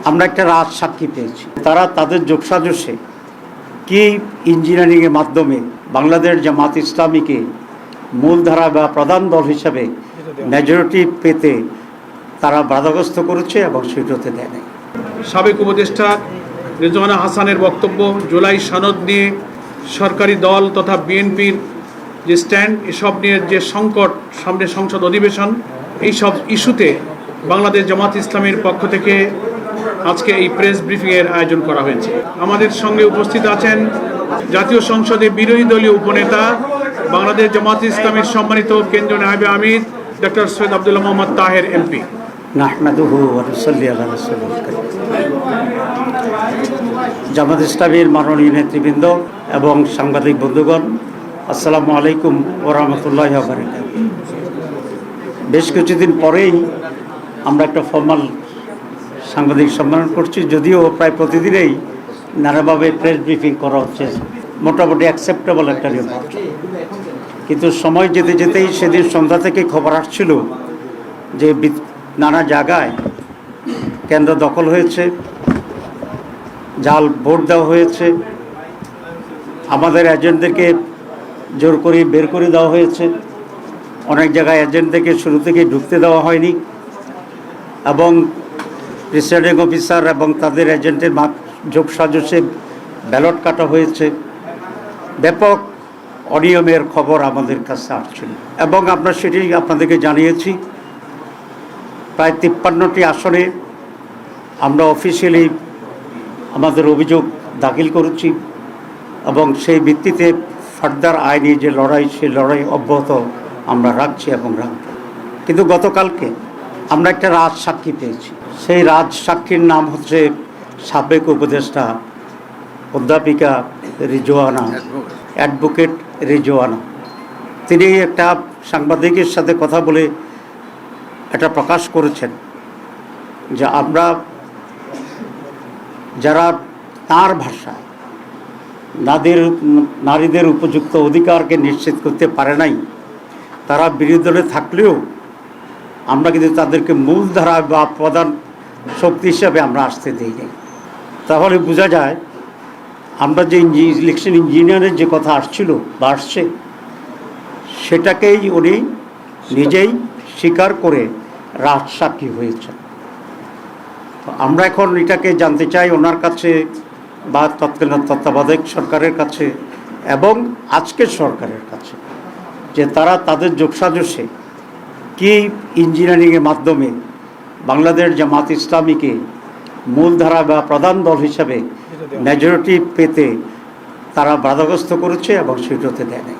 আমরা একটা রাজ সাক্ষী পেয়েছি। তারা তাদের যোগসাজশে কি ইঞ্জিনিয়ারিংয়ের মাধ্যমে বাংলাদেশ জামাত ইসলামীকে মূলধারা বা প্রধান দল হিসাবে মেজরিটি পেতে তারা বাধাগ্রস্ত করেছে এবং সেটাতে দেয় নাই। সাবেক উপদেষ্টা রেজওয়ানা হাসানের বক্তব্য, জুলাই সনদ নিয়ে সরকারি দল তথা বিএনপির যে স্ট্যান্ড, এসব নিয়ে যে সংকট, সামনে সংসদ অধিবেশন, এই সব ইস্যুতে বাংলাদেশ জামাত ইসলামীর পক্ষ থেকে আজকে এই প্রেস ব্রিফিংয়ের আয়োজন করা হয়েছে। আমাদের সঙ্গে উপস্থিত আছেন জাতীয় সংসদে বিরোধী দলীয় উপনেতা, বাংলাদেশ জামাত ইসলামীর সম্মানিত কেন্দ্রীয় নায়েবে আমির ডক্টর সৈয়দ আব্দুল্লাহ মোহাম্মদ তাহের এমপি। নাহমাদুহু ওয়া নুসাল্লি আলা রাসূলিল কারীম। জামাত ইসলামীর মাননীয় নেতৃবৃন্দ এবং সাংবাদিক বন্ধুগণ, আসসালামু আলাইকুম ওয়া রাহমাতুল্লাহি ওয়া বারাকাতুহু। বেশ কিছুদিন পরেই আমরা একটা ফর্মাল সাংবাদিক সম্মেলন করছি, যদিও প্রায় প্রতিদিনেই নানাভাবে প্রেস ব্রিফিং করা হচ্ছে, মোটামুটি অ্যাকসেপ্টেবল একটা রিপোর্ট। কিন্তু সময় যেতে যেতেই সেদিন সন্ধ্যা থেকে খবর আসছিল যে নানা জায়গায় কেন্দ্র দখল হয়েছে, জাল ভোট দেওয়া হয়েছে, আমাদের এজেন্টদেরকে জোর করে বের করে দেওয়া হয়েছে, অনেক জায়গায় এজেন্টদেরকে শুরু থেকে ঢুকতে দেওয়া হয়নি, এবং প্রিসাইডিং অফিসার এবং তাদের এজেন্টের যোগসাজশে ব্যালট কাটা হয়েছে। ব্যাপক অনিয়মের খবর আমাদের কাছে আসছিল এবং আমরা সেটি আপনাদেরকে জানিয়েছি। প্রায় 53টি আসনে আমরা অফিসিয়ালি আমাদের অভিযোগ দাখিল করেছি এবং সেই ভিত্তিতে ফার্দার আইনি যে লড়াই, সেই লড়াই অব্যাহত আমরা রাখছি এবং রাখব। কিন্তু গতকালকে আমরা একটা রাজ সাক্ষী পেয়েছি। সেই রাজ সাক্ষীর নাম হচ্ছে সাবেক উপদেষ্টা অধ্যাপিকা রিজওয়ানা, অ্যাডভোকেট রিজওয়ানা। তিনি একটা সাংবাদিকের সাথে কথা বলে এটা প্রকাশ করেছেন যে আমরা যারা তার ভাষায় নারীদের উপযুক্ত অধিকারকে নিশ্চিত করতে পারে নাই, তারা বিরোধী দলে থাকলেও আমরা কিন্তু তাদেরকে মূলধারা বা প্রধান শক্তি হিসাবে আমরা আসতে দিই নাই। তাহলে বোঝা যায় আমরা যে ইলেকশন ইঞ্জিনিয়ারের যে কথা আসছিল বা আসছে, সেটাকেই উনি নিজেই স্বীকার করে রাজ সাক্ষী হয়েছেন। তো আমরা এখন এটাকে জানতে চাই ওনার কাছে বা তৎকালীন তত্ত্বাবধায়ক সরকারের কাছে এবং আজকের সরকারের কাছে, যে তারা তাদের যোগসাজশে কি ইঞ্জিনিয়ারিংয়ের মাধ্যমে বাংলাদেশ জামাত ইসলামীকে মূলধারা বা প্রধান দল হিসাবে মেজরিটি পেতে তারা বাধাগ্রস্ত করেছে এবং সেটাতে দেয় নাই।